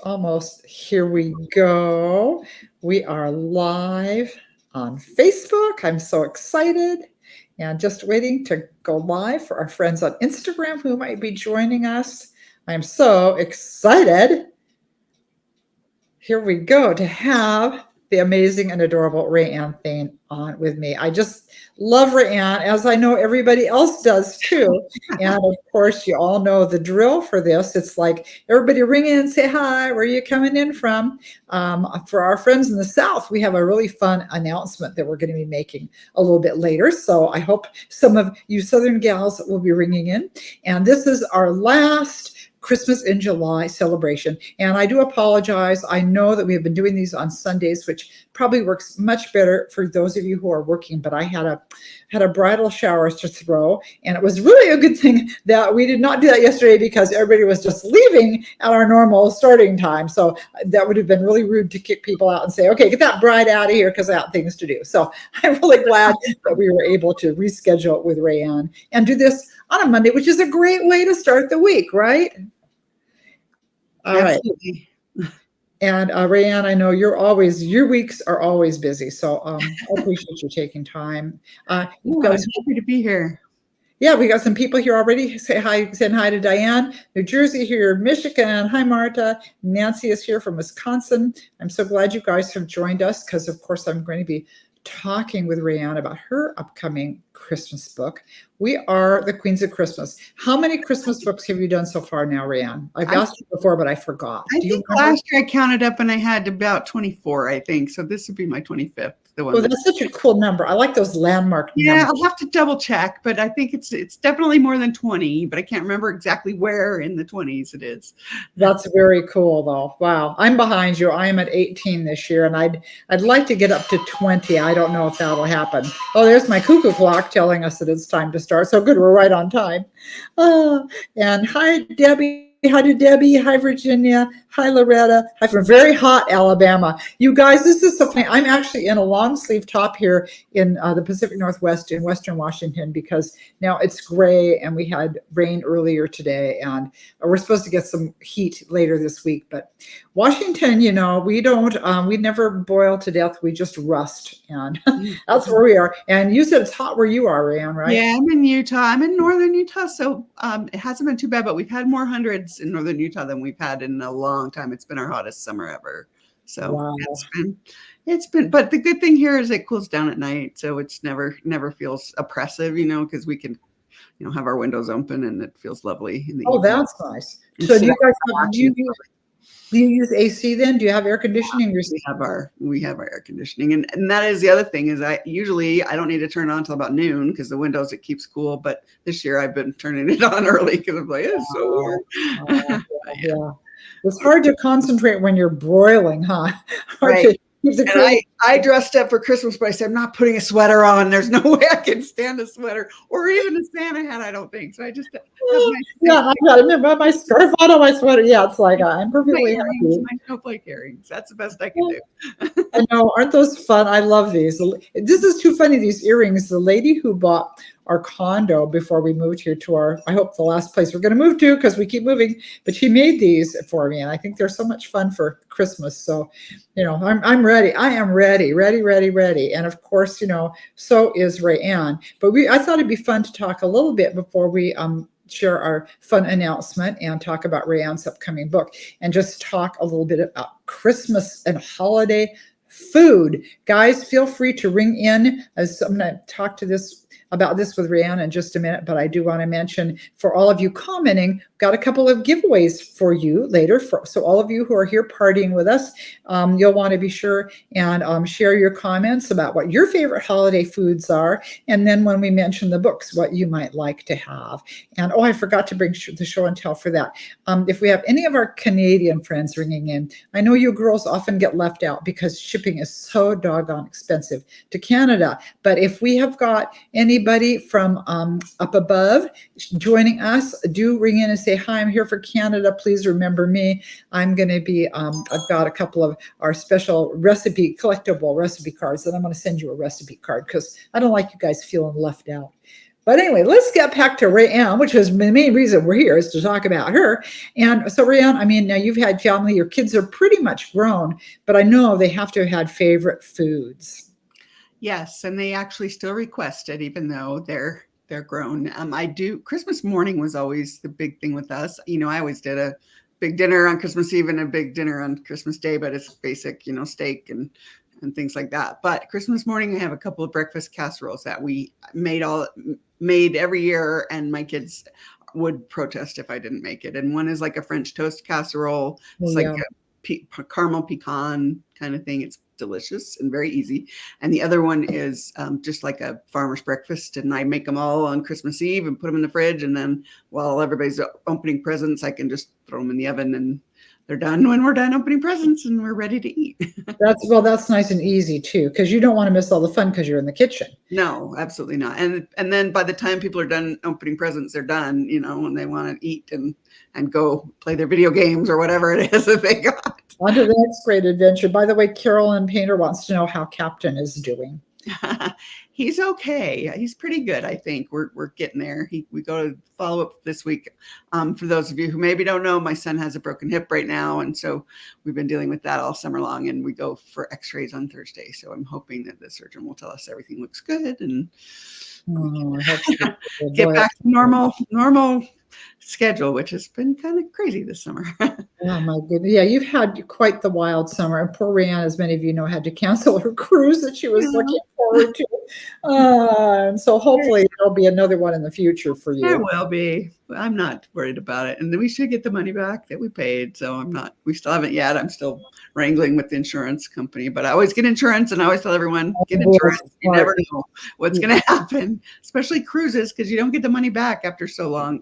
almost. Here we go. We are live on Facebook. I'm so excited and just waiting to go live for our friends on Instagram who might be joining us. I'm so excited. Here we go to have the amazing and adorable RaeAnne Thaye on with me. I just love RaeAnne, as I know everybody else does too. And of course, you all know the drill for this. It's like everybody ring in and say hi. Where are you coming in from? For our friends in the South, we have a really fun announcement that we're going to be making a little bit later. So I hope some of you Southern gals will be ringing in. And this is our last Christmas in July celebration. And I do apologize. I know that we have been doing these on Sundays, which probably works much better for those of you who are working, but I had a bridal shower to throw, and it was really a good thing that we did not do that yesterday because everybody was just leaving at our normal starting time. So that would have been really rude to kick people out and say, okay, get that bride out of here because I have things to do. So I'm really glad that we were able to reschedule with RaeAnne and do this on a Monday, which is a great way to start the week, right? All Absolutely. Right. And RaeAnne, I know your weeks are always busy. So I appreciate you taking time. I'm happy to be here. Yeah, we got some people here already. Saying hi to Diane, New Jersey here, Michigan. Hi, Marta. Nancy is here from Wisconsin. I'm so glad you guys have joined us because, of course, I'm going to be talking with RaeAnne about her upcoming Christmas book. We are the Queens of Christmas. How many Christmas books have you done so far now, RaeAnne? I've asked you before, but I forgot. I think last year I counted up and I had about 24, I think. So this would be my 25th. Oh, that's such a cool number. I like those landmark numbers. Yeah, I'll have to double check, but I think it's definitely more than 20, but I can't remember exactly where in the 20s it is. That's very cool, though. Wow, I'm behind you. I am at 18 this year, and I'd like to get up to 20. I don't know if that'll happen. Oh, there's my cuckoo clock telling us that it's time to start. So good, we're right on time. And hi, Debbie. Hi to Debbie. Hi, Virginia. Hi, Loretta. Hi from very hot Alabama. You guys, this is so funny. I'm actually in a long sleeve top here in the Pacific Northwest in Western Washington because now it's gray and we had rain earlier today and we're supposed to get some heat later this week. But Washington, you know, we never boil to death. We just rust. And that's where we are. And you said it's hot where you are, RaeAnne, right? Yeah, I'm in Utah. I'm in northern Utah. So it hasn't been too bad, but we've had more hundreds in northern Utah than we've had in a long time. It's been our hottest summer ever. So wow. It's been, but the good thing here is it cools down at night. So it's never feels oppressive, you know, because we can, you know, have our windows open and it feels lovely in the evening. That's nice. So do you guys do you use AC then? Do you have air conditioning? We have our air conditioning. And that is the other thing is I don't need to turn it on until about noon because the windows, it keeps cool. But this year I've been turning it on early because I'm like, it's so warm. Yeah. It's hard to concentrate when you're broiling, huh? Right. And I dressed up for Christmas, but I said, I'm not putting a sweater on. There's no way I can stand a sweater or even a Santa hat, I don't think. So I just I got to remember my scarf on my sweater. Yeah, it's like I'm perfectly happy. My snowflake earrings. That's the best I can do. I know, aren't those fun? I love these. This is too funny, these earrings. The lady who bought our condo before we moved here to I hope the last place we're going to move to because we keep moving, but she made these for me and I think they're so much fun for Christmas. So, you know, I'm ready. I am ready. And of course, you know, so is RaeAnne. But I thought it'd be fun to talk a little bit before we share our fun announcement and talk about RaeAnne's upcoming book and just talk a little bit about Christmas and holiday food. Guys, feel free to ring in as I'm going to talk about this with RaeAnne in just a minute, but I do want to mention for all of you commenting, got a couple of giveaways for you later. So all of you who are here partying with us, you'll want to be sure and share your comments about what your favorite holiday foods are. And then when we mention the books, what you might like to have. And I forgot to bring the show and tell for that. If we have any of our Canadian friends ringing in, I know you girls often get left out because shipping is so doggone expensive to Canada. But if we have got anybody from up above joining us, do ring in and say, hi, I'm here for Canada. Please remember me. I'm going to be, I've got a couple of our special collectible recipe cards, and I'm going to send you a recipe card because I don't like you guys feeling left out. But anyway, let's get back to RaeAnne, which is the main reason we're here, is to talk about her. And so RaeAnne, I mean, now you've had family, your kids are pretty much grown, but I know they have to have had favorite foods. Yes, and they actually still request it, even though they're grown. I do. Christmas morning was always the big thing with us. I always did a big dinner on Christmas Eve and a big dinner on Christmas Day, but it's basic, steak and things like that. But Christmas morning, I have a couple of breakfast casseroles that we made every year, and my kids would protest if I didn't make it. And one is like a French toast casserole. It's like a caramel pecan kind of thing. It's delicious and very easy. And the other one is just like a farmer's breakfast, and I make them all on Christmas Eve and put them in the fridge, and then while everybody's opening presents, I can just throw them in the oven, and they're done when we're done opening presents and we're ready to eat. That's nice and easy too, because you don't want to miss all the fun because you're in the kitchen. No, absolutely not. And then by the time people are done opening presents, they're done, when they want to eat and go play their video games or whatever it is that they got. On to the next great adventure. By the way, Carolyn Painter wants to know how Captain is doing. He's okay. He's pretty good, I think. We're getting there. We go to follow up this week. For those of you who maybe don't know, my son has a broken hip right now, and so we've been dealing with that all summer long, and we go for x-rays on Thursday. So I'm hoping that the surgeon will tell us everything looks good and get back to normal schedule, which has been kind of crazy this summer. Oh my goodness. Yeah, you've had quite the wild summer. And poor RaeAnne, as many of you know, had to cancel her cruise that she was looking forward to. And so hopefully there'll be another one in the future for you. There will be. I'm not worried about it. And then we should get the money back that we paid. So we still haven't yet. I'm still wrangling with the insurance company, but I always get insurance, and I always tell everyone, get insurance. You never know what's going to happen, especially cruises, because you don't get the money back after so long.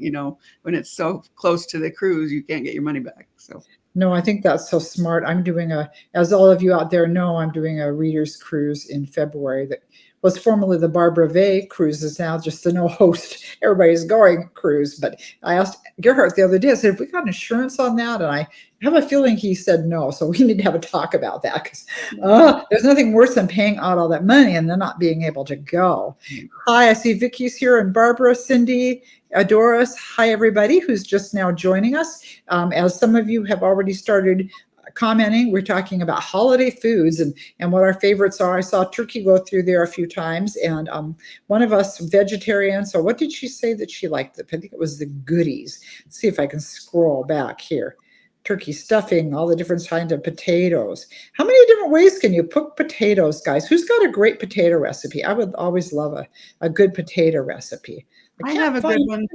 When it's so close to the cruise, you can't get your money back. So. No, I think that's so smart. I'm doing as all of you out there know, I'm doing a reader's cruise in February that was formerly the Barbara Vay cruise, is now just the no host, everybody's going cruise. But I asked Gerhard the other day, I said, have we got insurance on that? And I have a feeling he said no. So we need to have a talk about that, because there's nothing worse than paying out all that money and then not being able to go. Hi, I see Vicky's here, and Barbara, Cindy, Doris. Hi, everybody who's just now joining us. As some of you have already started commenting, we're talking about holiday foods and what our favorites are. I saw turkey go through there a few times, and one of us vegetarian. So what did she say that she liked? I think it was the goodies. Let's see if I can scroll back here. Turkey stuffing, all the different kinds of potatoes. How many different ways can you cook potatoes, guys? Who's got a great potato recipe? I would always love a good potato recipe. I have a good one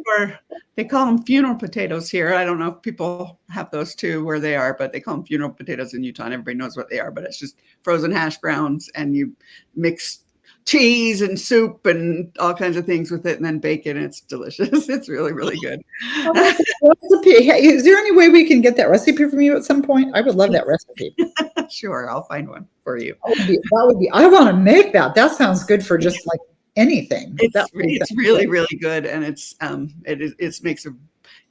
they call them funeral potatoes here. I don't know if people have those too where they are, but they call them funeral potatoes in Utah, and everybody knows what they are. But it's just frozen hash browns, and you mix cheese and soup and all kinds of things with it, and then bake it, and it's delicious. It's really, really good. Recipe. Hey, is there any way we can get that recipe from you at some point? I would love that recipe. Sure, I'll find one for you. That would be. I want to make that. That sounds good for just like anything. It's really, really good, and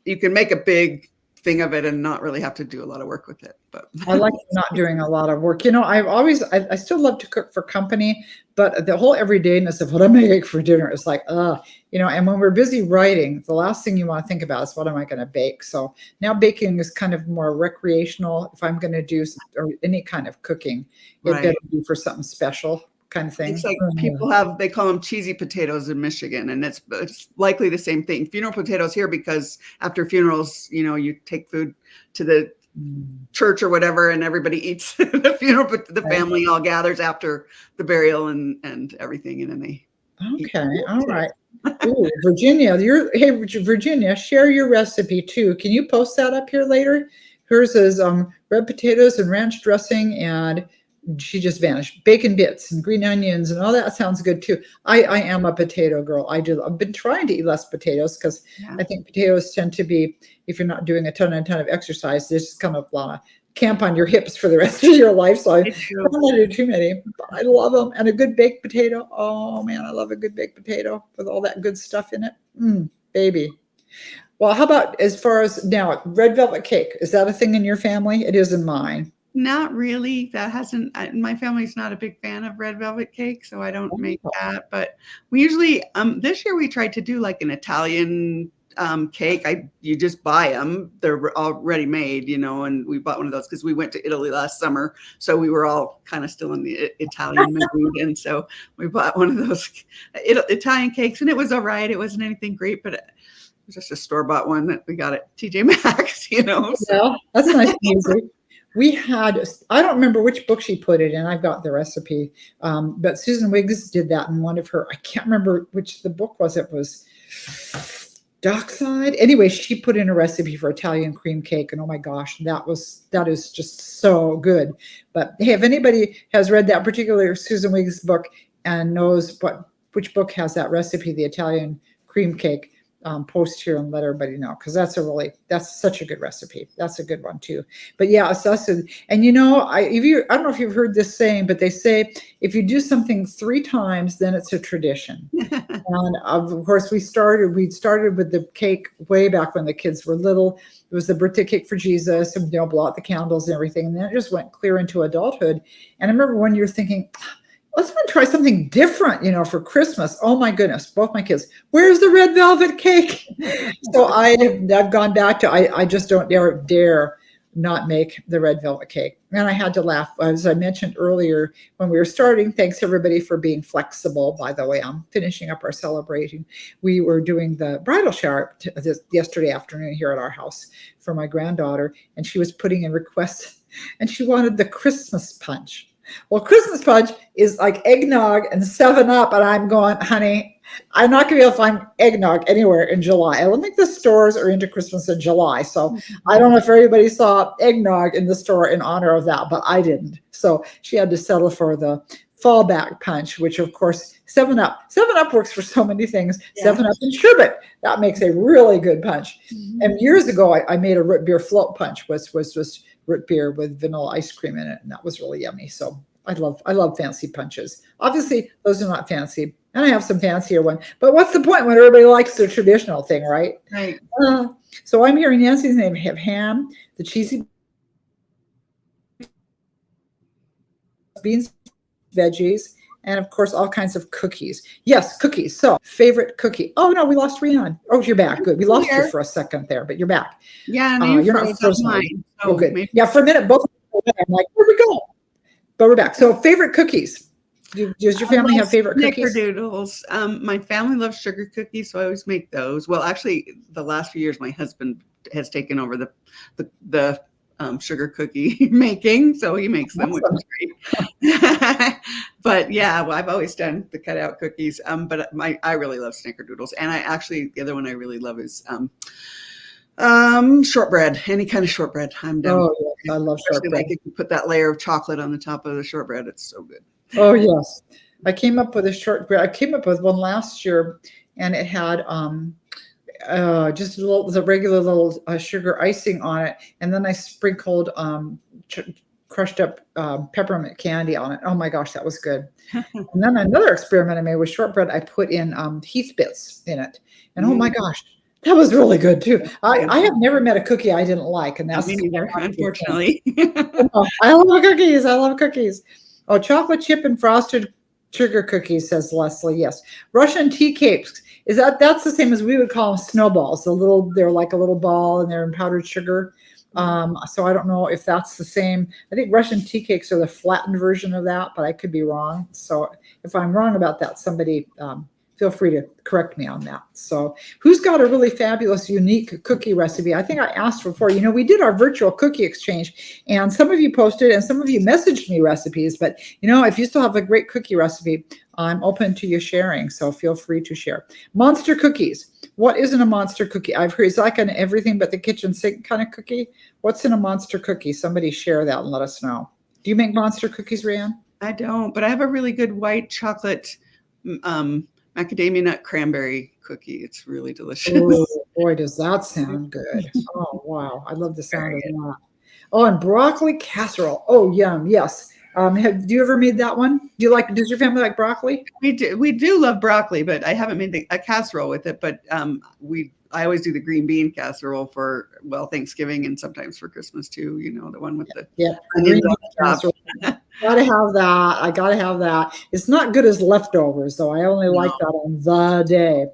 you can make a big thing of it and not really have to do a lot of work with it. But I like not doing a lot of work. I still love to cook for company, but the whole everydayness of what am I making for dinner is like, and when we're busy writing, the last thing you want to think about is what am I going to bake? So now baking is kind of more recreational. If I'm going to do any kind of cooking, it better be for something special. Kind of thing. It's like they call them cheesy potatoes in Michigan, and it's likely the same thing. Funeral potatoes here, because after funerals, you take food to the church or whatever, and everybody eats the funeral, but the family all gathers after the burial and everything, and then they. Okay, all right. Ooh, Virginia, Virginia, share your recipe too. Can you post that up here later? Hers is red potatoes and ranch dressing, and she just vanished. Bacon bits and green onions and all that sounds good too. I am a potato girl. I've been trying to eat less potatoes because I think potatoes tend to be, if you're not doing a ton of exercise, there's just kind of a lot of camp on your hips for the rest of your life. So I don't want to do too many, but I love them. And a good baked potato. Oh man, I love a good baked potato with all that good stuff in it. Baby. Well, how about as far as now, red velvet cake? Is that a thing in your family? It is in mine. Not really. That hasn't, my family's not a big fan of red velvet cake, so I don't make Oh, that. But we usually, this year we tried to do like an Italian cake. You just buy them; they're already made, And we bought one of those because we went to Italy last summer, so we were all kind of still in the Italian mood, and so we bought one of those Italian cakes, and it was all right. It wasn't anything great, but it was just a store-bought one that we got at TJ Maxx, So. yeah, that's nice and easy. We had, I don't remember which book she put it in. I've got the recipe. But Susan Wiggs did that in one of her, I can't remember which the book was. It was Dockside. Anyway, she put in a recipe for Italian cream cake. And oh my gosh, that is just so good. But hey, if anybody has read that particular Susan Wiggs book and knows which book has that recipe, the Italian cream cake, post here and let everybody know, because that's such a good recipe. That's a good one too. But yeah, it's us. And I don't know if you've heard this saying, but they say if you do something 3 times, then it's a tradition. And of course, we started with the cake way back when the kids were little. It was the birthday cake for Jesus, and blow out the candles and everything. And then it just went clear into adulthood. And I remember one year thinking, let's try something different, for Christmas. Oh my goodness, both my kids, where's the red velvet cake? So I've gone back to, I just don't dare not make the red velvet cake. And I had to laugh, as I mentioned earlier, when we were starting, thanks everybody for being flexible. By the way, I'm finishing up our celebrating. We were doing the bridal shower yesterday afternoon here at our house for my granddaughter, and she was putting in requests, and she wanted the Christmas punch. Well, Christmas punch is like eggnog and 7-Up, and I'm going, honey, I'm not going to be able to find eggnog anywhere in July. I don't think the stores are into Christmas in July, so I don't know if everybody saw eggnog in the store in honor of that, but I didn't. So she had to settle for the fallback punch, which of course 7-Up. 7-Up works for so many things. Yeah. 7-Up and sherbet, that makes a really good punch. Mm-hmm. And years ago, I made a root beer float punch, was just root beer with vanilla ice cream in it, and that was really yummy. So I love fancy punches. Obviously, those are not fancy, and I have some fancier one. But what's the point when everybody likes the traditional thing, right? Right. So I'm hearing Nancy's name have ham, the cheesy beans, veggies, and of course all kinds of cookies. Yes, cookies. So favorite cookie. Oh no, we lost RaeAnne. Oh, you're back. Good. We lost you for a second there, but you're back. Yeah, no, you're not frozen. Oh, good. Maybe. Yeah, for a minute, both. I'm like, where'd we go? But we're back. So favorite cookies. Does your family have favorite cookies? Snickerdoodles. My family loves sugar cookies, so I always make those. Well, actually, the last few years, my husband has taken over the sugar cookie making, so he makes them, which is great. But yeah, well, I've always done the cutout cookies. But I really love snickerdoodles, and the other one I really love is shortbread. Any kind of shortbread, I'm down. Oh yes, I love shortbread. Like if you put that layer of chocolate on the top of the shortbread, it's so good. Oh yes, I came up with one last year, and it had just the regular little sugar icing on it, and then I sprinkled crushed up peppermint candy on it. Oh my gosh, that was good. And then another experiment I made with shortbread, I put in Heath bits in it, and oh my gosh, that was really good too. I have never met a cookie I didn't like, and that's me neither, unfortunately. I love cookies. I love cookies. Oh, chocolate chip and frosted sugar cookies, says Leslie. Yes. Russian tea cakes. That's the same as we would call them snowballs. They're like a little ball, and they're in powdered sugar. So I don't know if that's the same. I think Russian tea cakes are the flattened version of that, but I could be wrong. So if I'm wrong about that, somebody feel free to correct me on that. So who's got a really fabulous, unique cookie recipe? I think I asked before, we did our virtual cookie exchange, and some of you posted and some of you messaged me recipes, but if you still have a great cookie recipe, I'm open to you sharing. So feel free to share. Monster cookies. What isn't a monster cookie? I've heard it's like an everything but the kitchen sink kind of cookie. What's in a monster cookie? Somebody share that and let us know. Do you make monster cookies, RaeAnne? I don't, but I have a really good white chocolate macadamia nut cranberry cookie. It's really delicious. Oh, boy, does that sound good. Oh, wow. I love the sound of that. Oh, and broccoli casserole. Oh, yum. Yes. Do you ever made that one? Does your family like broccoli? We do love broccoli, but I haven't made a casserole with it. But I always do the green bean casserole for Thanksgiving and sometimes for Christmas too. You know, the one with the green bean casserole. Gotta have that. I gotta have that. It's not good as leftovers, though. I only like that on the day.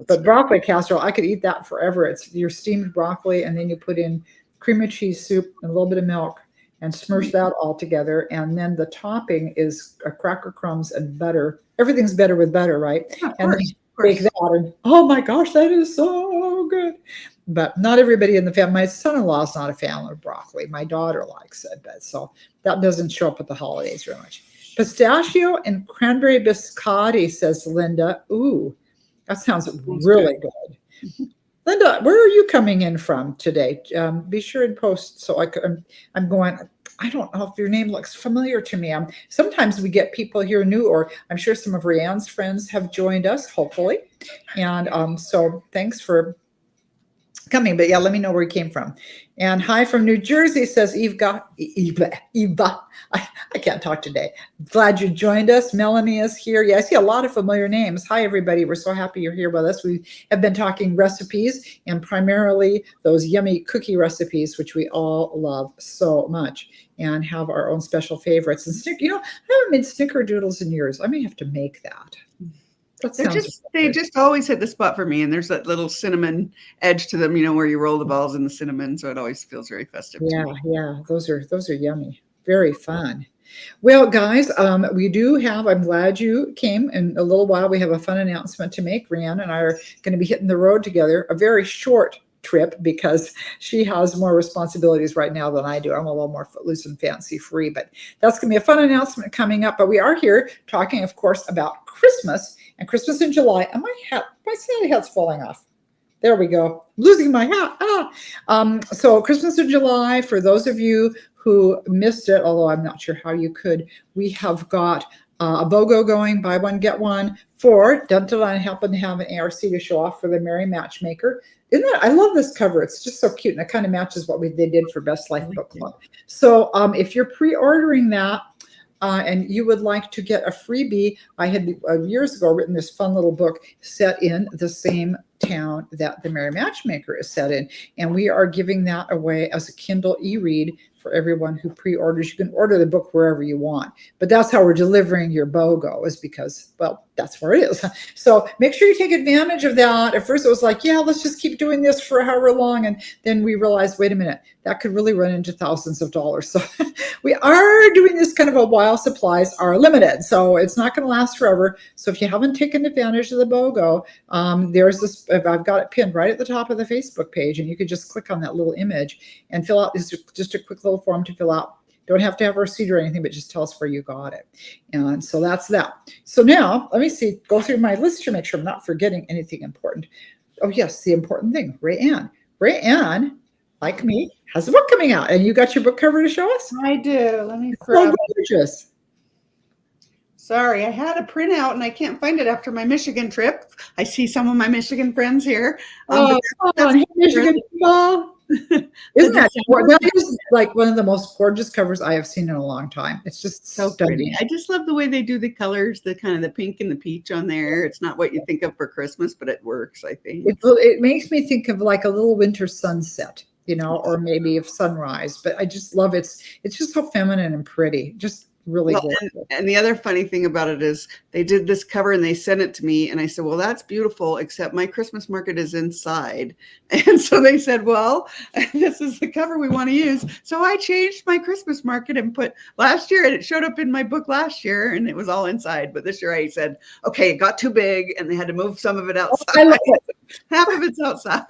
But broccoli casserole, I could eat that forever. It's your steamed broccoli, and then you put in cream of cheese soup and a little bit of milk and smush that all together. And then the topping is cracker crumbs and butter. Everything's better with butter, right? Yeah, and then bake that. And oh my gosh, that is so good. But not everybody in the family. My son-in-law is not a fan of broccoli. My daughter likes it, but so that doesn't show up at the holidays very much. Pistachio and cranberry biscotti, says Linda. Ooh, that sounds really good. Linda, where are you coming in from today? Be sure and post so I'm going. I don't know if your name looks familiar to me. Sometimes we get people here new, or I'm sure some of RaeAnne's friends have joined us, hopefully. And so thanks for coming. But yeah, let me know where you came from. And hi from New Jersey, says Eva. I can't talk today. Glad you joined us. Melanie is here. Yeah, I see a lot of familiar names. Hi, everybody. We're so happy you're here with us. We have been talking recipes, and primarily those yummy cookie recipes, which we all love so much, and have our own special favorites. And I haven't made snickerdoodles in years. I may have to make that. They just always hit the spot for me, and there's that little cinnamon edge to them, where you roll the balls in the cinnamon, so it always feels very festive. Yeah, those are yummy, very fun. Well, guys, we do have. I'm glad you came. In a little while, we have a fun announcement to make. RaeAnne and I are going to be hitting the road together. A very short trip because she has more responsibilities right now than I do. I'm a little more footloose and fancy free, but that's going to be a fun announcement coming up. But we are here talking, of course, about Christmas and Christmas in July. And my Santa hat's falling off. There we go. Losing my hat. So Christmas in July, for those of you who missed it, although I'm not sure how you could, we have got a BOGO going, buy one, get one, for Dental. I happen to have an ARC to show off for the Merry Matchmaker. I love this cover. It's just so cute, and it kind of matches what they did for Best Life Book Club. So if you're pre-ordering that and you would like to get a freebie, I had years ago written this fun little book set in the same town that the Merry Matchmaker is set in, and we are giving that away as a Kindle e-read for everyone who pre-orders. You can order the book wherever you want, but that's how we're delivering your BOGO, is because, well, that's where it is. So make sure you take advantage of that. At first it was like, yeah, let's just keep doing this for however long. And then we realized, wait a minute, that could really run into thousands of dollars. So we are doing this kind of a while supplies are limited. So it's not going to last forever. So if you haven't taken advantage of the BOGO, there's this, I've got it pinned right at the top of the Facebook page, and you could just click on that little image and fill out just a quick little form to fill out. Don't have to have a receipt or anything, but just tell us where you got it. And so that's that. So now let me go through my list to make sure I'm not forgetting anything important. Oh yes, the important thing, RaeAnne. RaeAnne, like me, has a book coming out, and you got your book cover to show us? I do. Let me grab it. Sorry, I had a printout and I can't find it after my Michigan trip. I see some of my Michigan friends here. Come on, hey, Michigan people. Isn't that is like one of the most gorgeous covers I have seen in a long time. It's just so pretty. I just love the way they do the colors, the kind of the pink and the peach on there. It's not what you think of for Christmas, but it works, I think. It makes me think of like a little winter sunset, or maybe of sunrise. But I just love it. It's just so feminine and pretty. Just really good. And the other funny thing about it is they did this cover and they sent it to me, and I said, well, that's beautiful, except my Christmas market is inside. And so they said, well, this is the cover we want to use. So I changed my Christmas market and put last year, and it showed up in my book last year, and it was all inside. But this year I said, okay, it got too big and they had to move some of it outside. I love it. Half of it's outside.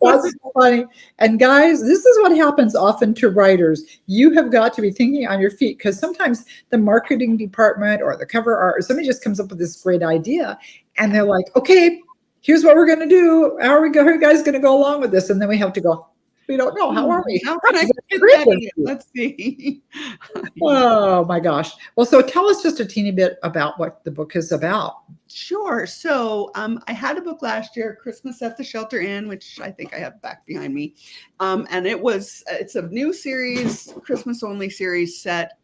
That's funny. And guys, this is what happens often to writers. You have got to be thinking on your feet, because sometimes the marketing department or the cover art or somebody just comes up with this great idea, and they're like, okay, here's what we're going to do. How are you guys going to go along with this? And then we have to go, we don't know. How are we? How can I get that in? Let's see. Oh my gosh. Well, so tell us just a teeny bit about what the book is about. Sure. So I had a book last year, Christmas at the Shelter Inn, which I think I have back behind me. And it's a new series, Christmas only series set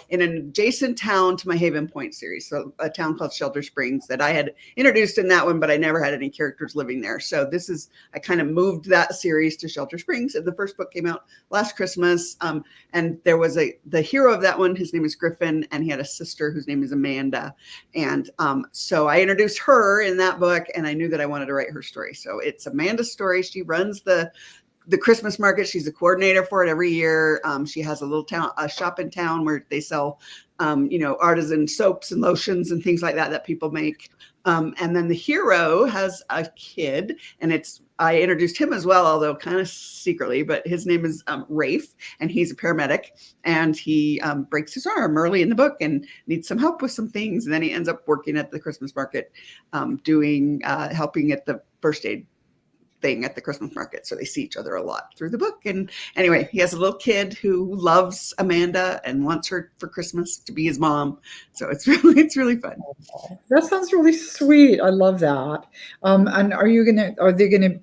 in an adjacent town to my Haven Point series. So a town called Shelter Springs that I had introduced in that one, but I never had any characters living there. So I kind of moved that series to Shelter Springs. And the first book came out last Christmas. And there was the hero of that one, his name is Griffin, and he had a sister whose name is Amanda. And so I introduced her in that book, and I knew that I wanted to write her story. So it's Amanda's story. She runs the Christmas market. She's a coordinator for it every year. She has a shop in town where they sell, artisan soaps and lotions and things like that people make. And then the hero has a kid, and I introduced him as well, although kind of secretly, but his name is Rafe, and he's a paramedic, and he breaks his arm early in the book and needs some help with some things. And then he ends up working at the Christmas market, helping at the first aid thing at the Christmas market. So they see each other a lot through the book. And anyway, he has a little kid who loves Amanda and wants her for Christmas to be his mom. So it's really fun. That sounds really sweet. I love that. And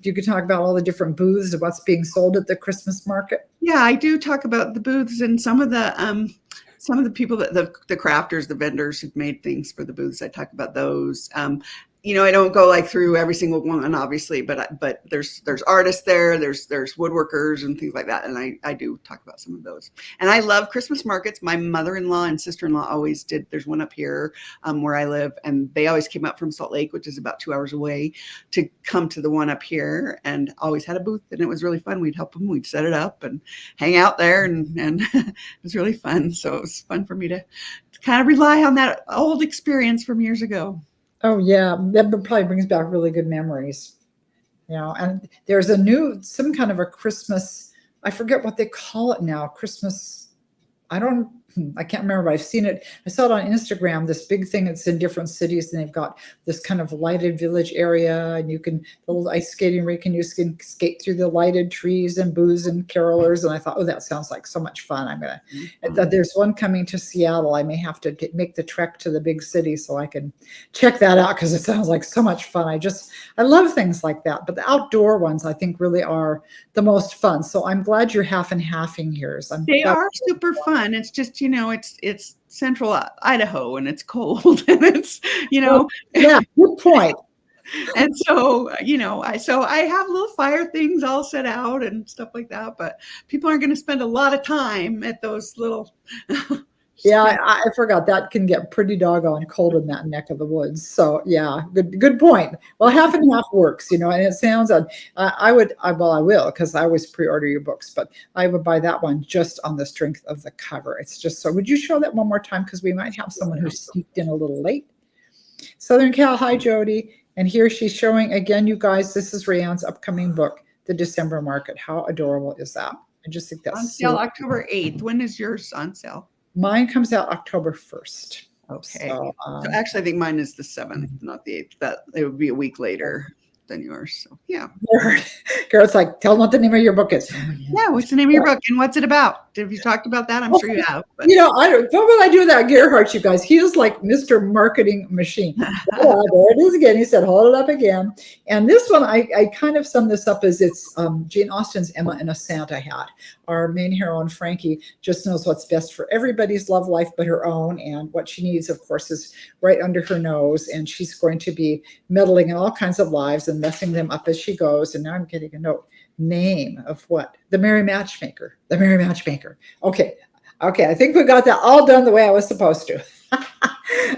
you could talk about all the different booths of what's being sold at the Christmas market? Yeah, I do talk about the booths and some of the people that the crafters, the vendors who've made things for the booths. I talk about those. I don't go through every single one, obviously, but there's artists there, there's woodworkers and things like that. And I do talk about some of those. And I love Christmas markets. My mother-in-law and sister-in-law always did. There's one up here where I live, and they always came up from Salt Lake, which is about 2 hours away, to come to the one up here, and always had a booth, and it was really fun. We'd help them. We'd set it up and hang out there, and it was really fun. So it was fun for me to kind of rely on that old experience from years ago. Oh yeah, that probably brings back really good memories. And there's some kind of a Christmas, I forget what they call it now, Christmas, I can't remember, but I've seen it. I saw it on Instagram, this big thing that's in different cities, and they've got this kind of lighted village area, and the little ice skating rink, and you can skate through the lighted trees and booths and carolers. And I thought, oh, that sounds like so much fun. There's one coming to Seattle. I may have to make the trek to the big city so I can check that out, because it sounds like so much fun. I love things like that, but the outdoor ones I think really are the most fun. So I'm glad you're half and halving yours. They are super fun. It's just, it's central Idaho, and it's cold, and it's, yeah, good point. And so, I have little fire things all set out and stuff like that, but people aren't going to spend a lot of time at those little. Yeah, I forgot that can get pretty doggone cold in that neck of the woods. So yeah, good point. Well, half and half works, and it sounds, I will, because I always pre-order your books, but I would buy that one just on the strength of the cover. It's just so, would you show that one more time? Because we might have someone who sneaked in a little late. Southern Cal, hi Jody. And here she's showing again, you guys, this is RaeAnne's upcoming book, The December Market. How adorable is that? I just think that's on sale October 8th. When is yours on sale? Mine comes out October 1st. Okay. So actually, I think mine is the 7th, not the 8th. That it would be a week later than yours. So yeah. Girls, like, tell them what the name of your book is. Yeah, what's the name of your book and what's it about? Have you talked about that? I'm sure you have. But. What would I do without Gerhardt, you guys? He is like Mr. Marketing Machine. There it is again. He said, hold it up again. And this one, I kind of sum this up as it's Jane Austen's Emma in a Santa Hat. Our main heroine, Frankie, just knows what's best for everybody's love life but her own. And what she needs, of course, is right under her nose. And she's going to be meddling in all kinds of lives and messing them up as she goes. And now I'm getting a note. Name of what? The Merry Matchmaker. The Merry Matchmaker. Okay. I think we got that all done the way I was supposed to.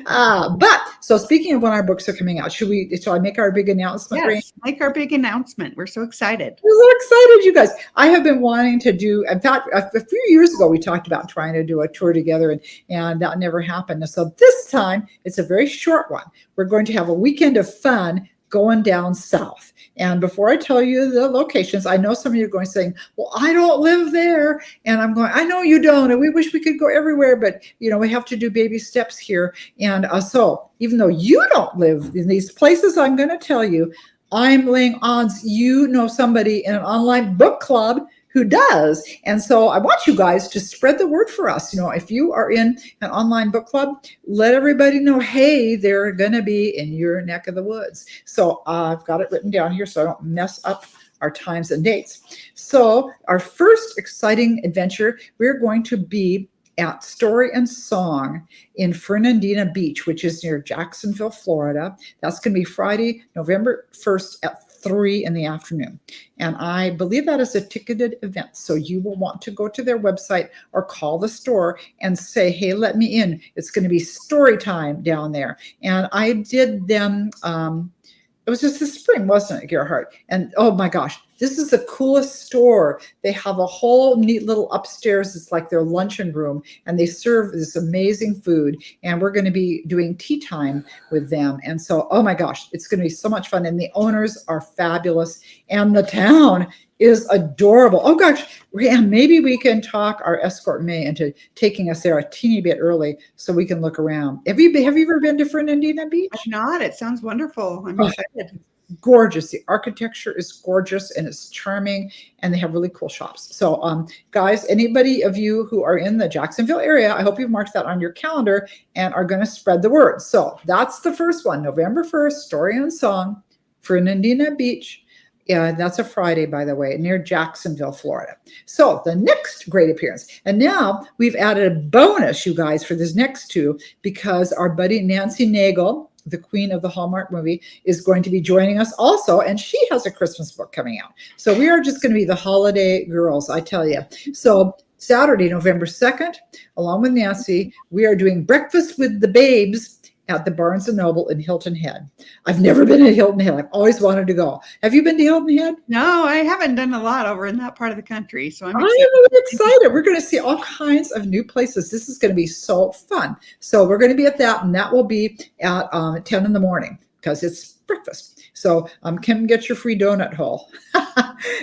But so speaking of when our books are coming out, shall I make our big announcement? Yes, make our big announcement. We're so excited. We're so excited, you guys. I have been wanting to do, in fact, a few years ago, we talked about trying to do a tour together, and that never happened. So this time, it's a very short one. We're going to have a weekend of fun going down south. And before I tell you the locations, I know some of you are going saying, well, I don't live there. And I'm going, I know you don't. And we wish we could go everywhere, but we have to do baby steps here. And so even though you don't live in these places I'm going to tell you, I'm laying odds you know somebody in an online book club who does. And so I want you guys to spread the word for us. If you are in an online book club, let everybody know, hey, they're going to be in your neck of the woods. So I've got it written down here so I don't mess up our times and dates. So our first exciting adventure, we're going to be at Story and Song in Fernandina Beach, which is near Jacksonville, Florida. That's going to be Friday, November 1st at 3 in the afternoon. And I believe that is a ticketed event. So you will want to go to their website or call the store and say, hey, let me in. It's going to be story time down there. And I did them, it was just this spring, wasn't it, Gerhard? And oh my gosh, this is the coolest store. They have a whole neat little upstairs. It's like their luncheon room, and they serve this amazing food. And we're going to be doing tea time with them. And so, oh my gosh, it's going to be so much fun. And the owners are fabulous. And the town is adorable. Oh gosh, RaeAnne, maybe we can talk our escort May into taking us there a teeny bit early so we can look around. Have you ever been to Fernandina Beach? I've not. It sounds wonderful. I'm excited. Gorgeous. The architecture is gorgeous and it's charming, and they have really cool shops. So guys, anybody of you who are in the Jacksonville area, I hope you've marked that on your calendar and are going to spread the word. So that's the first one, November 1st, Story and Song, Fernandina Beach. Yeah, that's a Friday, by the way, near Jacksonville, Florida. So the next great appearance, and now we've added a bonus, you guys, for this next two, because our buddy Nancy Nagel, the queen of the Hallmark movie, is going to be joining us also, and she has a Christmas book coming out. So we are just going to be the holiday girls, I tell you. So Saturday, November 2nd, along with Nancy, we are doing Breakfast with the Babes at the Barnes & Noble in Hilton Head. I've never been to Hilton Head. I've always wanted to go. Have you been to Hilton Head? No, I haven't done a lot over in that part of the country. So I'm really excited. We're going to see all kinds of new places. This is going to be so fun. So we're going to be at that, and that will be at 10 in the morning because it's breakfast. So come get your free donut hole.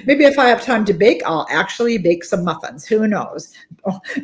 Maybe if I have time to bake, I'll actually bake some muffins. Who knows?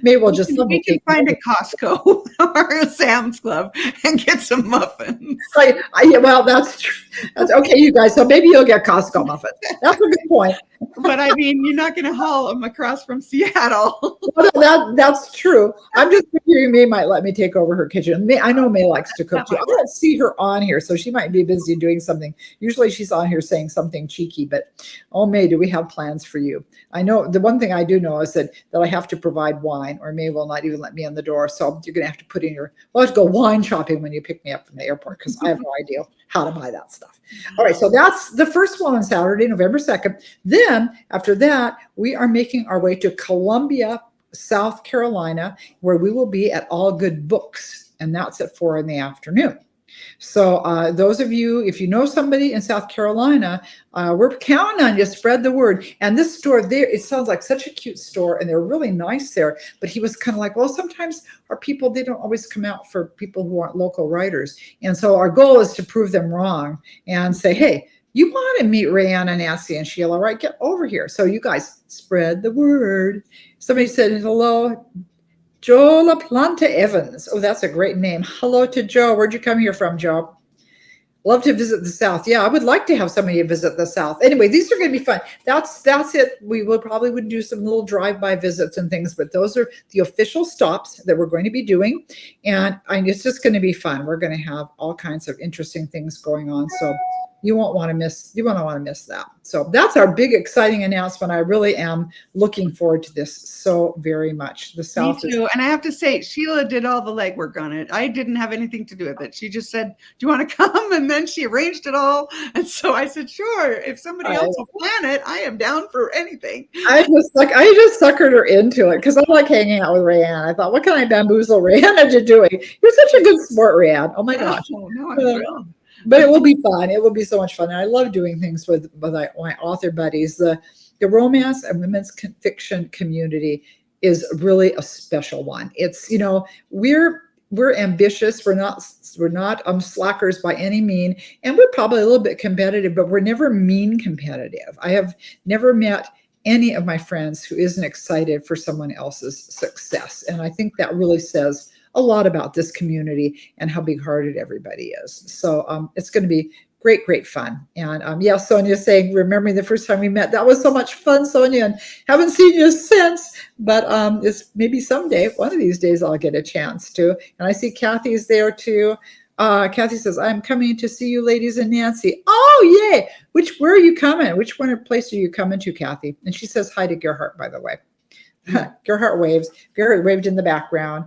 Maybe we'll just we can find a Costco or a Sam's Club and get some muffins. Well, that's true. That's okay, you guys. So maybe you'll get Costco muffins. That's a good point. But I mean, you're not going to haul them across from Seattle. Well, that's true. I'm just figuring May might let me take over her kitchen. I know May likes to cook too. I don't see her on here, so she might be busy doing something. Usually she's on here saying something cheeky, but oh, May, do we have plans for you? I know the one thing I do know is that I have to provide wine, or May will not even let me in the door. So you're going to have to put in we'll have to go wine shopping when you pick me up from the airport, because I have no idea how to buy that stuff. All right, so that's the first one on Saturday, November 2nd. Then after that, we are making our way to Columbia, South Carolina, where we will be at All Good Books, and that's at 4 in the afternoon. So those of you, if you know somebody in South Carolina, we're counting on you to spread the word. And this store there, it sounds like such a cute store, and they're really nice there. But he was kind of like, well, sometimes our people, they don't always come out for people who aren't local writers. And so our goal is to prove them wrong and say, hey, you want to meet RaeAnne and Nancy and Sheila, right? Get over here. So you guys spread the word. Somebody said hello. Joe LaPlanta Evans. Oh, that's a great name. Hello to Joe. Where'd you come here from, Joe? Love to visit the South. Yeah, I would like to have somebody visit the South. Anyway, these are going to be fun. That's it. We would do some little drive-by visits and things, but those are the official stops that we're going to be doing. And it's just going to be fun. We're going to have all kinds of interesting things going on. So you won't want to miss that. So that's our big exciting announcement. I really am looking forward to this so very much. The South Me too. And I have to say, Sheila did all the legwork on it. I didn't have anything to do with it. She just said, do you want to come? And then she arranged it all. And so I said, sure, if somebody else will plan it, I am down for anything. I just suckered her into it because I like hanging out with RaeAnne. I thought, what can I bamboozle RaeAnne into doing? You're such a good sport, RaeAnne. Oh my gosh. No, I'm thrilled. But it will be fun. It will be so much fun. And I love doing things with my author buddies. The romance and women's fiction community is really a special one. It's, we're ambitious. We're not slackers by any mean. And we're probably a little bit competitive, but we're never mean competitive. I have never met any of my friends who isn't excited for someone else's success. And I think that really says a lot about this community and how big-hearted everybody is. So it's going to be great, great fun. And yeah, Sonia saying, remembering the first time we met, that was so much fun, Sonia, and haven't seen you since. But it's maybe someday, one of these days, I'll get a chance to. And I see Kathy's there too. Kathy says, I'm coming to see you ladies and Nancy. Oh, yay. Where are you coming? Which place are you coming to, Kathy? And she says hi to Gerhardt, by the way. Gerhardt waves. Gerhardt waved in the background.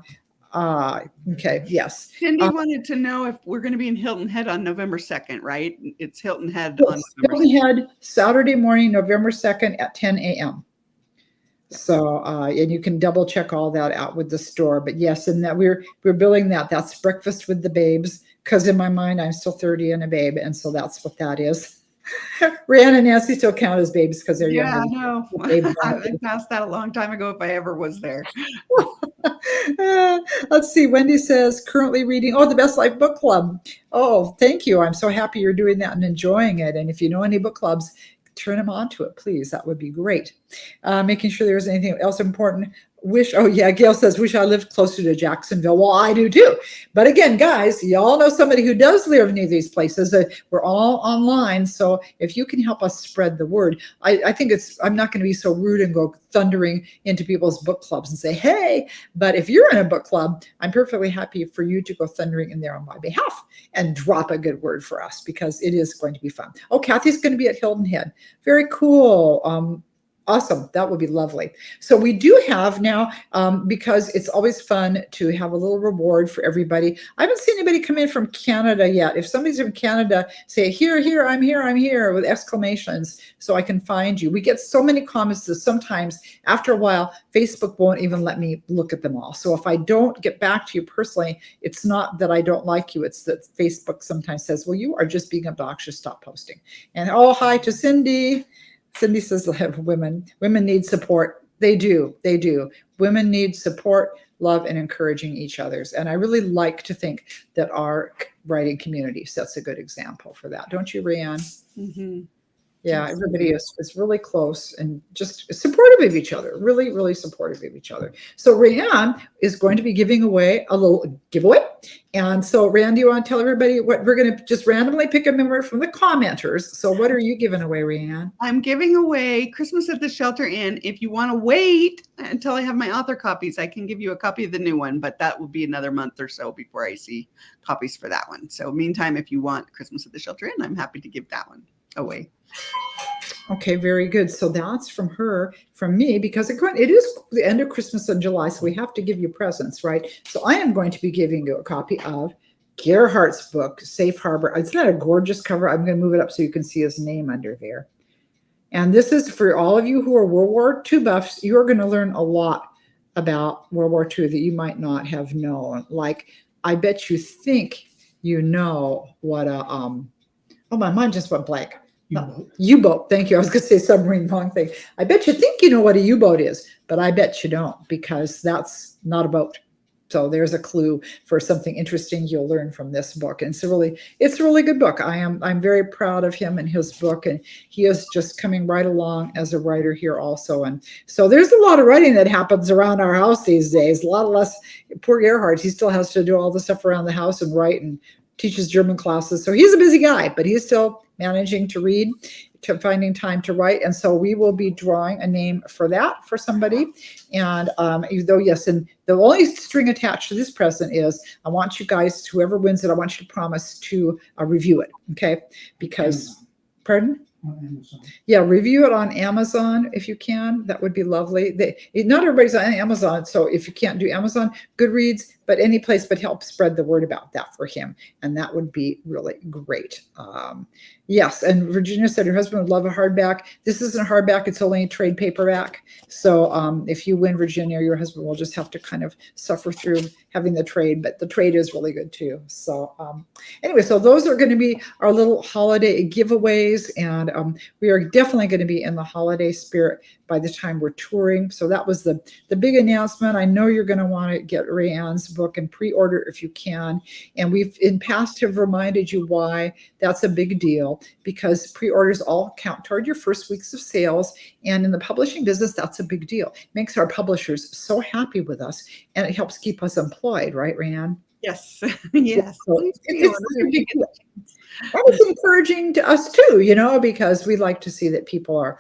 Okay, yes. Cindy wanted to know if we're going to be in Hilton Head on November 2nd, right? It's Hilton Head on November 2nd. Hilton Head, Saturday morning, November 2nd at 10 a.m. So, and you can double check all that out with the store. But yes, and that we're building that. That's breakfast with the babes. Because in my mind, I'm still 30 and a babe. And so that's what that is. RaeAnne and Nancy still count as babes because they're younger. Yeah, no. I passed that a long time ago if I ever was there. Let's see. Wendy says, currently reading, the Best Life Book Club. Oh, thank you. I'm so happy you're doing that and enjoying it. And if you know any book clubs, turn them on to it, please. That would be great. Making sure there's anything else important. Gail says, wish I lived closer to Jacksonville. Well, I do too. But again, guys, y'all know somebody who does live near these places. We're all online. So if you can help us spread the word, I think I'm not going to be so rude and go thundering into people's book clubs and say, hey, but if you're in a book club, I'm perfectly happy for you to go thundering in there on my behalf and drop a good word for us because it is going to be fun. Oh, Kathy's going to be at Hilton Head. Very cool. Awesome. That would be lovely. So we do have now, because it's always fun to have a little reward for everybody. I haven't seen anybody come in from Canada yet. If somebody's from Canada, say, here, I'm here with exclamations so I can find you. We get so many comments that sometimes after a while, Facebook won't even let me look at them all. So if I don't get back to you personally, it's not that I don't like you. It's that Facebook sometimes says, well, you are just being obnoxious. Stop posting. And hi to Cindy. Cindy says women need support. They do. Women need support, love, and encouraging each other's. And I really like to think that our writing community sets a good example for that. Don't you, RaeAnne? Mm-hmm. Yeah, everybody is really close and just supportive of each other, really, really supportive of each other. So RaeAnne is going to be giving away a little giveaway. And so, RaeAnne, do you want to tell everybody what we're going to just randomly pick a member from the commenters? So what are you giving away, RaeAnne? I'm giving away Christmas at the Shelter Inn. If you want to wait until I have my author copies, I can give you a copy of the new one, but that will be another month or so before I see copies for that one. So meantime, if you want Christmas at the Shelter Inn, I'm happy to give that one away. Okay, very good. So that's from me, because it is the end of Christmas in July, so we have to give you presents, right? So I am going to be giving you a copy of Gerhardt's book, Safe Harbor. Isn't that a gorgeous cover? I'm going to move it up so you can see his name under there. And this is for all of you who are World War II buffs. You are going to learn a lot about World War II that you might not have known. Like, I bet you think you know what my mind just went blank. U-boat. Thank you. I was going to say submarine, wrong thing. I bet you think you know what a U-boat is, but I bet you don't, because that's not a boat. So there's a clue for something interesting you'll learn from this book. And it's a really good book. I'm very proud of him and his book, and he is just coming right along as a writer here also. And so there's a lot of writing that happens around our house these days. A lot less. Poor Gerhardt, he still has to do all the stuff around the house and write and teaches German classes. So he's a busy guy, but he's still managing to read, to finding time to write. And so we will be drawing a name for that for somebody. And and the only string attached to this present is, I want you guys, whoever wins it, I want you to promise to review it. Okay. Because, pardon? Yeah, review it on Amazon if you can. That would be lovely. Not everybody's on Amazon, so if you can't do Amazon, Goodreads, but any place, but help spread the word about that for him, and that would be really great. Yes, and Virginia said her husband would love a hardback. This isn't a hardback; it's only a trade paperback. So if you win, Virginia, your husband will just have to kind of suffer through having the trade, but the trade is really good too. So anyway, so those are going to be our little holiday giveaways, and we are definitely going to be in the holiday spirit by the time we're touring. So that was the big announcement. I know you're going to want to get RaeAnne's book and pre-order if you can. And we've in past have reminded you why that's a big deal, because pre-orders all count toward your first weeks of sales. And in the publishing business, that's a big deal. It makes our publishers so happy with us, and it helps keep us employed, right, RaeAnne? Yes. Yes. So Please it's pre-order such a if you big get deal. the chance. And it's encouraging to us too, because we like to see that people are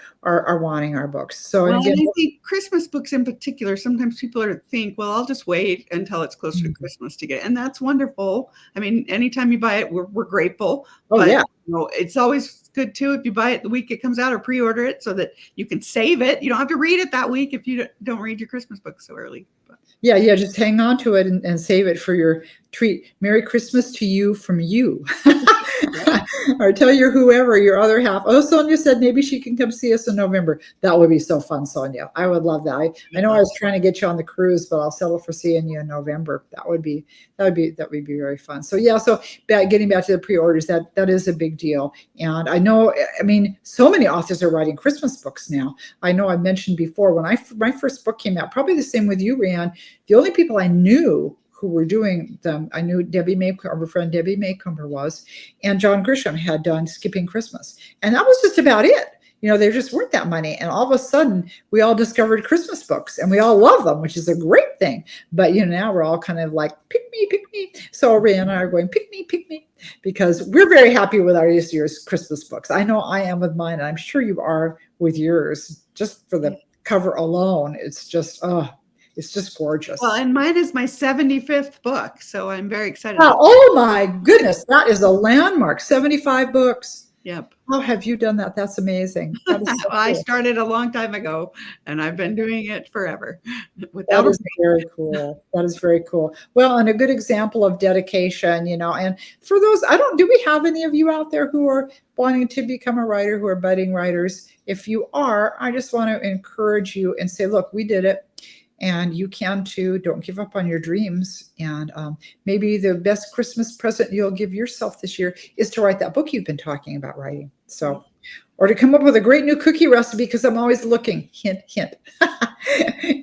wanting our books. So, and Well, again, and I think Christmas books in particular, sometimes people think, well, I'll just wait until it's closer to Mhm. Christmas to get it. And that's wonderful. I mean, anytime you buy it, we're grateful. Oh But yeah. it's always good too if you buy it the week it comes out or pre-order it so that you can save it. You don't have to read it that week if you don't read your Christmas book so early. But Yeah, just hang on to it and save it for your treat. Merry Christmas to you from you. right. Or tell your whoever, your other half. Oh, Sonia said maybe she can come see us in November. That would be so fun, Sonia. I would love that. I know I was trying to get you on the cruise, but I'll settle for seeing you in November. That would be very fun. So yeah, getting back to the pre-orders, that is a big deal. And I know, I mean, so many authors are writing Christmas books now. I know I mentioned before when my first book came out, probably the same with you, RaeAnne. The only people I knew who were doing them, I knew Debbie Maycomber, our friend Debbie Maycomber was, and John Grisham had done Skipping Christmas. And that was just about it. There just weren't that many. And all of a sudden, we all discovered Christmas books and we all love them, which is a great thing. But, now we're all kind of like, pick me, pick me. So RaeAnne and I are going, pick me, because we're very happy with our this year's Christmas books. I know I am with mine, and I'm sure you are with yours. Just for the cover alone, it's just gorgeous. Well, and mine is my 75th book, so I'm very excited. Oh my goodness, that is a landmark. 75 books. Yep. How have you done that? That's amazing. That is so I cool. started a long time ago, and I've been doing it forever. That is very cool. That is very cool. Well, and a good example of dedication, and for those, do we have any of you out there who are wanting to become a writer, who are budding writers? If you are, I just want to encourage you and say, look, we did it. And you can too. Don't give up on your dreams. And maybe the best Christmas present you'll give yourself this year is to write that book you've been talking about writing. So, or to come up with a great new cookie recipe, because I'm always looking. Hint, hint.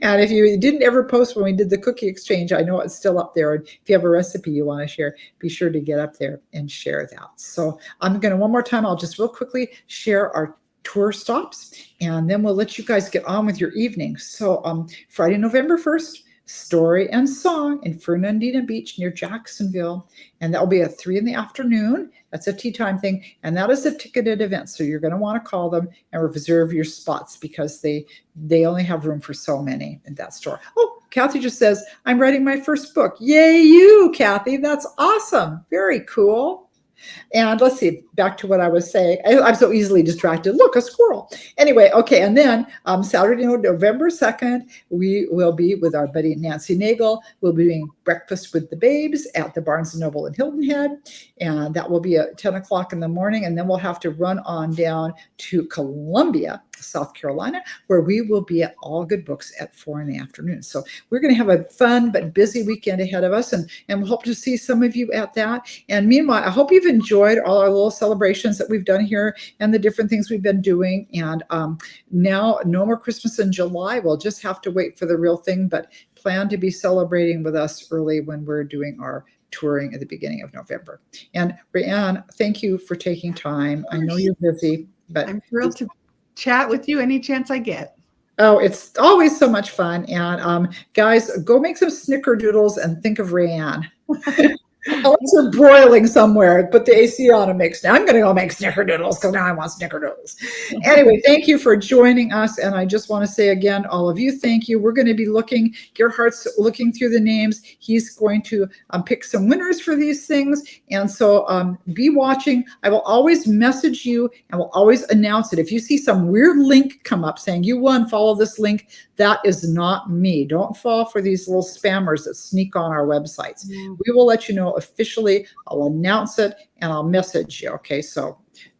And if you didn't ever post when we did the cookie exchange, I know it's still up there. And if you have a recipe you want to share, be sure to get up there and share that. So I'm going to, one more time, I'll just real quickly share our tour stops, and then we'll let you guys get on with your evening. So Friday, November 1st, Story and Song in Fernandina Beach near Jacksonville. And that will be at 3 p.m. That's a tea time thing. And that is a ticketed event. So you're going to want to call them and reserve your spots, because they only have room for so many in that store. Oh, Kathy just says, I'm writing my first book. Yay, you, Kathy. That's awesome. Very cool. And let's see, back to what I was saying. I'm so easily distracted. Look, a squirrel. Anyway, okay. And then Saturday, November 2nd, we will be with our buddy Nancy Nagel. We'll be doing Breakfast with the Babes at the Barnes & Noble in Hilton Head. And that will be at 10 o'clock in the morning. And then we'll have to run on down to Columbia, South Carolina, where we will be at All Good Books at 4 p.m. So we're going to have a fun but busy weekend ahead of us, and we'll hope to see some of you at that. And meanwhile, I hope you've enjoyed all our little celebrations that we've done here and the different things we've been doing. And now, no more Christmas in July. We'll just have to wait for the real thing, but plan to be celebrating with us early when we're doing our touring at the beginning of November. And RaeAnne, thank you for taking time. I know you're busy, but I'm thrilled to chat with you any chance I get. Oh, it's always so much fun. And guys, go make some snickerdoodles and think of RaeAnne. Unless you're broiling somewhere, put the AC on and make. I'm going to go make snickerdoodles because now I want snickerdoodles. Anyway, thank you for joining us. And I just want to say again, all of you, thank you. We're going to be looking, Gerhardt's looking through the names. He's going to pick some winners for these things. And so be watching. I will always message you and will always announce it. If you see some weird link come up saying you won, follow this link, that is not me. Don't fall for these little spammers that sneak on our websites. We will let you know officially. I'll announce it and I'll message you. Okay, so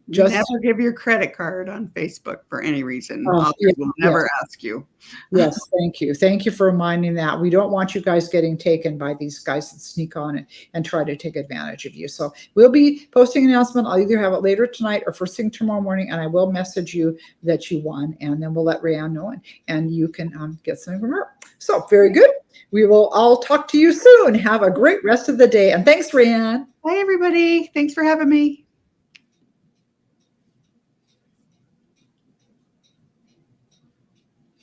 just never give your credit card on Facebook for any reason. Yeah, will never ask you. Yes, thank you. Thank you for reminding that. We don't want you guys getting taken by these guys that sneak on and try to take advantage of you. So we'll be posting an announcement. I'll either have it later tonight or first thing tomorrow morning, and I will message you that you won, and then we'll let RaeAnne know, and you can get something from her. So very good. We will all talk to you soon. Have a great rest of the day, and thanks, RaeAnne. Bye, everybody. Thanks for having me.